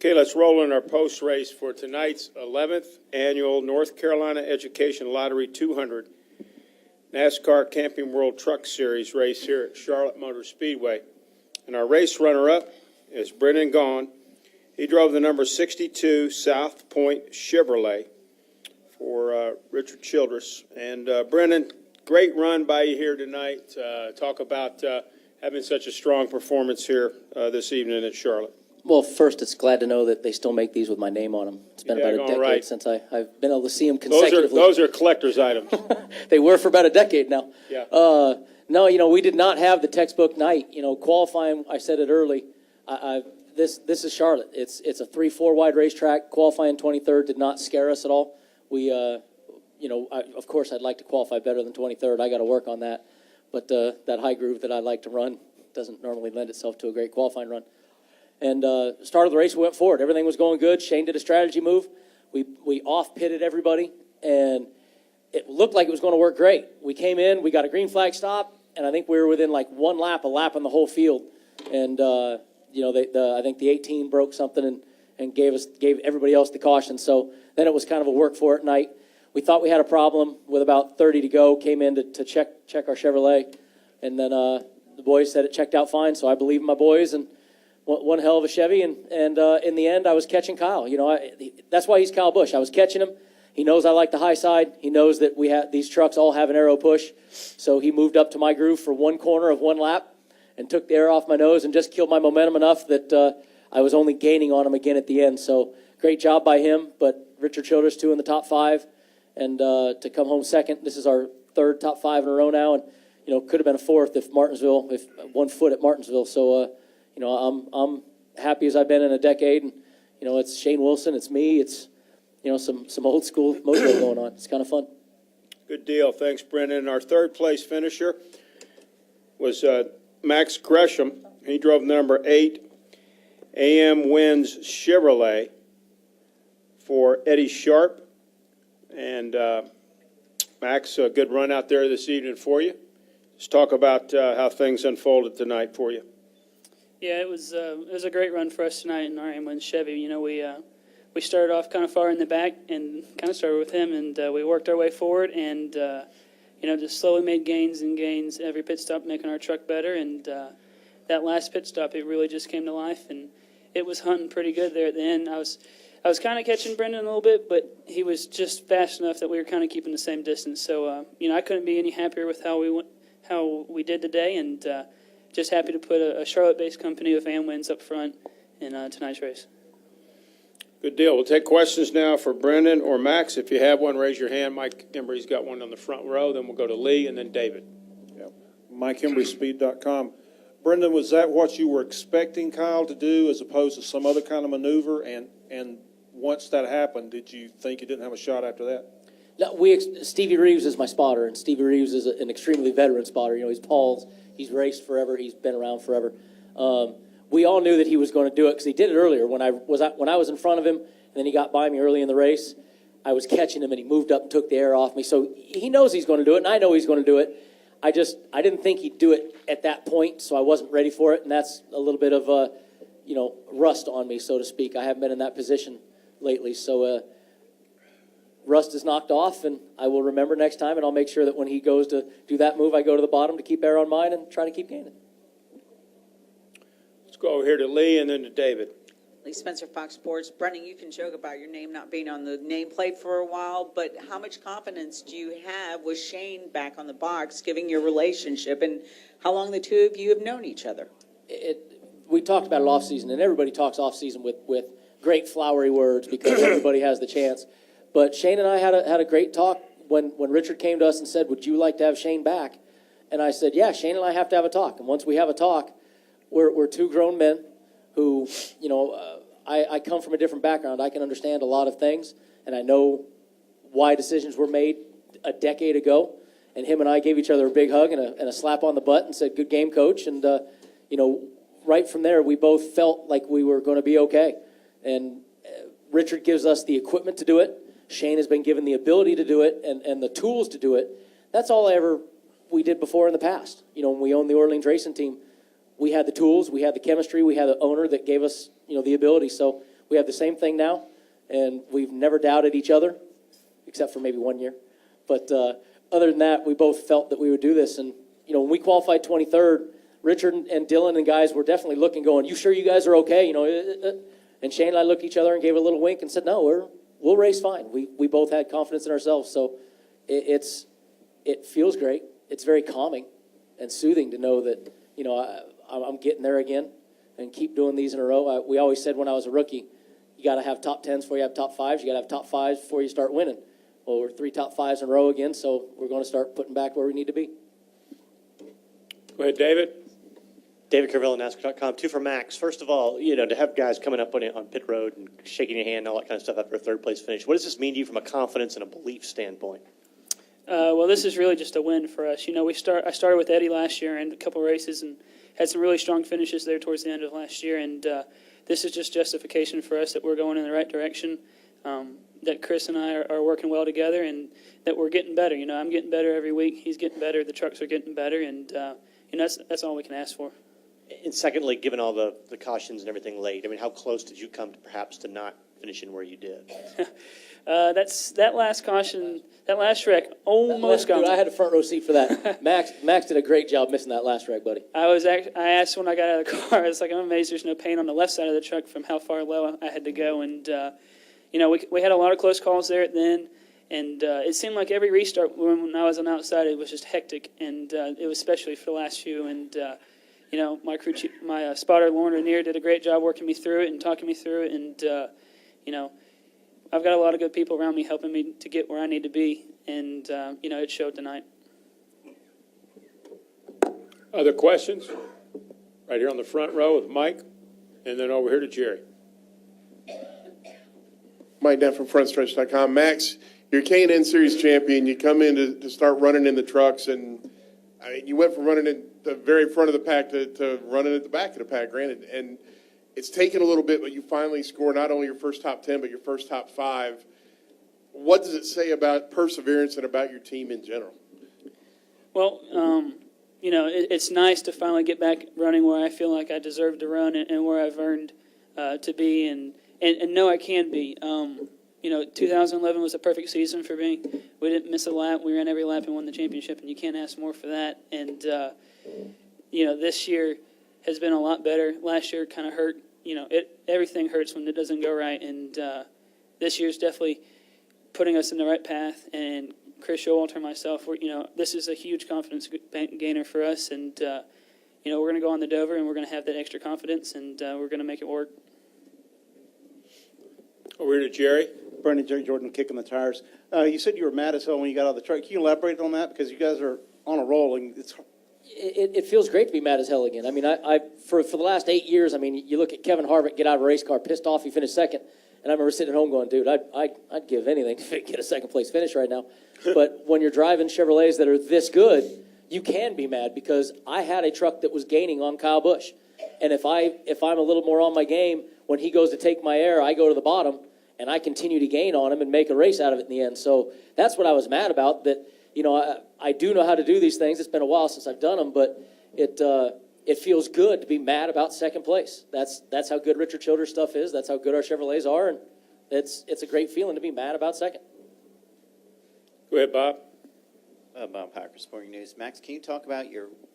Okay, let's roll in our post race for tonight's 11th annual North Carolina Education Lottery 200 NASCAR Camping World Truck Series race here at Charlotte Motor Speedway. And our race runner-up is Brendan Gaughan. He drove the number 62 South Point Chevrolet for Richard Childress. And Brendan, great run by you here tonight. Talk about having such a strong performance here this evening at Charlotte. Well, first, it's glad to know that they still make these with my name on them. It's been about a decade right. since I've been able to see them consecutively. Those are collector's items. They were for about a decade now. Yeah. No, we did not have the textbook night. Qualifying, I said it early, this is Charlotte. It's a 3-4 wide racetrack. Qualifying 23rd did not scare us at all. We, of course, I'd like to qualify better than 23rd. I got to work on that. But that high groove that I like to run doesn't normally lend itself to a great qualifying run. And start of the race, we went forward. Everything was going good. Shane did a strategy move. We off-pitted everybody, and it looked like it was going to work great. We came in, we got a green flag stop, and I think we were within like a lap on the whole field. And I think the 18 broke something and gave everybody else the caution. So then it was kind of a work for it night. We thought we had a problem with about 30 to go. Came in to check our Chevrolet, and then the boys said it checked out fine. So I believe in my boys and. One hell of a Chevy, and in the end, I was catching Kyle. That's why he's Kyle Busch. I was catching him. He knows I like the high side. He knows that these trucks all have an aero push. So he moved up to my groove for one corner of one lap and took the air off my nose and just killed my momentum enough that I was only gaining on him again at the end. So great job by him. But Richard Childress, 2 in the top 5, and to come home second. This is our 3rd top 5 in a row now, and could have been a 4th if 1 foot at Martinsville. So. I'm happy as I've been in a decade, and it's Shane Wilson, it's me, it's some old school mojo going on. It's kind of fun. Good deal, thanks, Brendan. Our 3rd place finisher was Max Gresham. He drove number 8 AM Wins Chevrolet for Eddie Sharp, and Max, a good run out there this evening for you. Let's talk about how things unfolded tonight for you. Yeah, it was a great run for us tonight in our AM1 Chevy. We started off kind of far in the back and kind of started with him, and we worked our way forward and, just slowly made gains and gains every pit stop, making our truck better. And that last pit stop, it really just came to life, and it was hunting pretty good there at the end. I was kind of catching Brendan a little bit, but he was just fast enough that we were kind of keeping the same distance. So, I couldn't be any happier with how we did today, and just happy to put a Charlotte-based company with AM Wins up front in tonight's race. Good deal. We'll take questions now for Brendan or Max. If you have one, raise your hand. Mike Embry's got one on the front row. Then we'll go to Lee and then David. Yep. MikeEmbryspeed.com. Brendan, was that what you were expecting Kyle to do as opposed to some other kind of maneuver? And once that happened, did you think you didn't have a shot after that? No, Stevie Reeves is my spotter, and Stevie Reeves is an extremely veteran spotter. He's Paul's. He's raced forever. He's been around forever. We all knew that he was going to do it because he did it earlier. When I was in front of him, and then he got by me early in the race, I was catching him, and he moved up and took the air off me. So he knows he's going to do it, and I know he's going to do it. I didn't think he'd do it at that point, so I wasn't ready for it, and that's a little bit of rust on me, so to speak. I haven't been in that position lately, so rust is knocked off, and I will remember next time, and I'll make sure that when he goes to do that move, I go to the bottom to keep air on mine and try to keep gaining. Let's go over here to Lee and then to David. Lee Spencer, Fox Sports. Brendan, you can joke about your name not being on the nameplate for a while, but how much confidence do you have with Shane back on the box, given your relationship, and how long the two of you have known each other? We talked about it off season, and everybody talks off season with great flowery words because everybody has the chance. But Shane and I had a great talk when Richard came to us and said, "Would you like to have Shane back?" And I said, "Yeah, Shane and I have to have a talk." And once we have a talk, we're 2 grown men who, I come from a different background. I can understand a lot of things, and I know why decisions were made a decade ago. And him and I gave each other a big hug and a slap on the butt and said, "Good game, coach." And right from there, we both felt like we were going to be okay. And Richard gives us the equipment to do it. Shane has been given the ability to do it and the tools to do it. That's all we did before in the past. When we owned the Orleans racing team, we had the tools, we had the chemistry, we had the owner that gave us, the ability. So We have the same thing now, and we've never doubted each other, except for maybe 1 year. But other than that, we both felt that we would do this. And, you know, when we qualified 23rd, Richard and Dylan and guys were definitely looking, going, you sure you guys are okay? You know, and Shane and I looked at each other and gave a little wink and said, no, we'll race fine. We both had confidence in ourselves. So it feels great. It's very calming and soothing to know that, you know, I'm getting there again and keep doing these in a row. We always said when I was a rookie, you got to have top 10s before you have top 5s. You got to have top 5s before you start winning. Well, we're 3 top 5s in a row again, so we're going to start putting back where we need to be. Go ahead, David. David Carville, NASCAR.com. 2 for Max. First of all, you know, to have guys coming up on pit road and shaking your hand and all that kind of stuff after a third-place finish, what does this mean to you from a confidence and a belief standpoint? Well, this is really just a win for us. You know, I started with Eddie last year and a couple races and had some really strong finishes there towards the end of last year. And this is just justification for us that we're going in the right direction, that Chris and I are working well together, and that we're getting better. You know, I'm getting better every week. He's getting better. The trucks are getting better. And, you know, that's all we can ask for. And secondly, given all the cautions and everything late, I mean, how close did you come to perhaps to not finishing where you did? That last caution, that last wreck almost got Dude, me. I had a front row seat for that. Max did a great job missing that last wreck, buddy. I asked when I got out of the car, it's like, I'm amazed there's no paint on the left side of the truck from how far low I had to go. And, you know, we had a lot of close calls there at the end. And it seemed like every restart when I was on the outside, it was just hectic. And it was especially for the last few. And, you know, my spotter, Lauren Rainier, did a great job working me through it and talking me through it. And, you know, I've got a lot of good people around me helping me to get where I need to be. And, you know, it showed tonight. Other questions? Right here on the front row with Mike, and then over here to Jerry. Mike Dunn from FrontStretch.com. Max, you're K&N Series champion. You come in to start running in the trucks, and I mean, you went from running in the very front of the pack to running at the back of the pack, granted. And it's taken a little bit, but you finally score not only your first top 10, but your first top 5. What does it say about perseverance and about your team in general? Well, you know, it's nice to finally get back running where I feel like I deserve to run and where I've earned to be and know I can be. You know, 2011 was a perfect season for me. We didn't miss a lap. We ran every lap and won the championship, and you can't ask more for that. And, you know, this year has been a lot better. Last year kind of hurt. You know, everything hurts when it doesn't go right. And this year's definitely putting us in the right path. And Chris Showalter and myself, you know, this is a huge confidence gainer for us. And, you know, we're going to go on the Dover, and we're going to have that extra confidence, and we're going to make it work. Over here to Jerry. Bernie, Jerry Jordan, kicking the tires. You said you were mad as hell when you got out of the truck. Can you elaborate on that? Because you guys are on a roll, and It feels great to be mad as hell again. I mean, for the last 8 years, I mean, you look at Kevin Harvick get out of a race car, pissed off, he finished second. And I remember sitting at home going, dude, I'd give anything to get a second-place finish right now. But when you're driving Chevrolets that are this good, you can be mad because I had a truck that was gaining on Kyle Busch. And if I'm a little more on my game, when he goes to take my air, I go to the bottom, and I continue to gain on him and make a race out of it in the end. So that's what I was mad about, that, you know, I do know how to do these things. It's been a while since I've done them, but it feels good to be mad about second place. That's how good Richard Childers' stuff is. That's how good our Chevrolets are, and it's a great feeling to be mad about second. Go ahead, Bob. Bob Packer, Sporting News. Max, can you talk about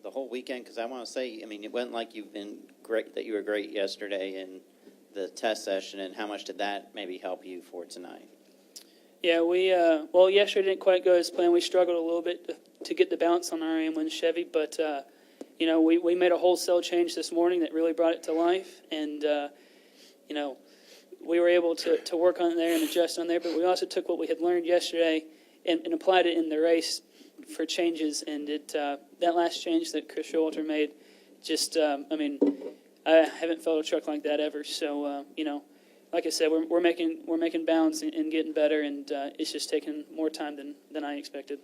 the whole weekend? Because I want to say, I mean, it wasn't like you've been great, that you were great yesterday in the test session, and how much did that maybe help you for tonight? Yeah, well, yesterday didn't quite go as planned. We struggled a little bit to get the balance on our AM1 Chevy, but, you know, we made a wholesale change this morning that really brought it to life, and, you know, we were able to work on there and adjust on there, but we also took what we had learned yesterday and applied it in the race for changes, and that last change that Chris Showalter made, just, I mean, I haven't felt a truck like that ever. So, you know, like I said, we're making bounds and getting better, and it's just taking more time than I expected.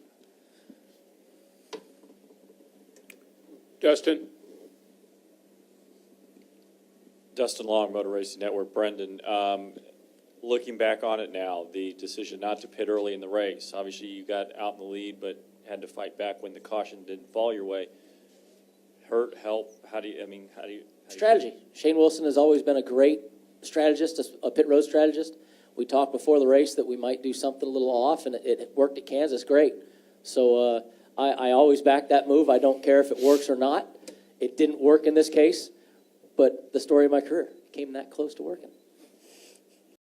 Dustin. Dustin Long, Motor Racing Network. Brendan, looking back on it now, the decision not to pit early in the race, obviously you got out in the lead, but had to fight back when the caution didn't fall your way. Hurt, help? How do you? Strategy. Shane Wilson has always been a great strategist, a pit road strategist. We talked before the race that we might do something a little off, and it worked at Kansas great. So I always back that move. I don't care if it works or not. It didn't work in this case, but the story of my career came that close to working.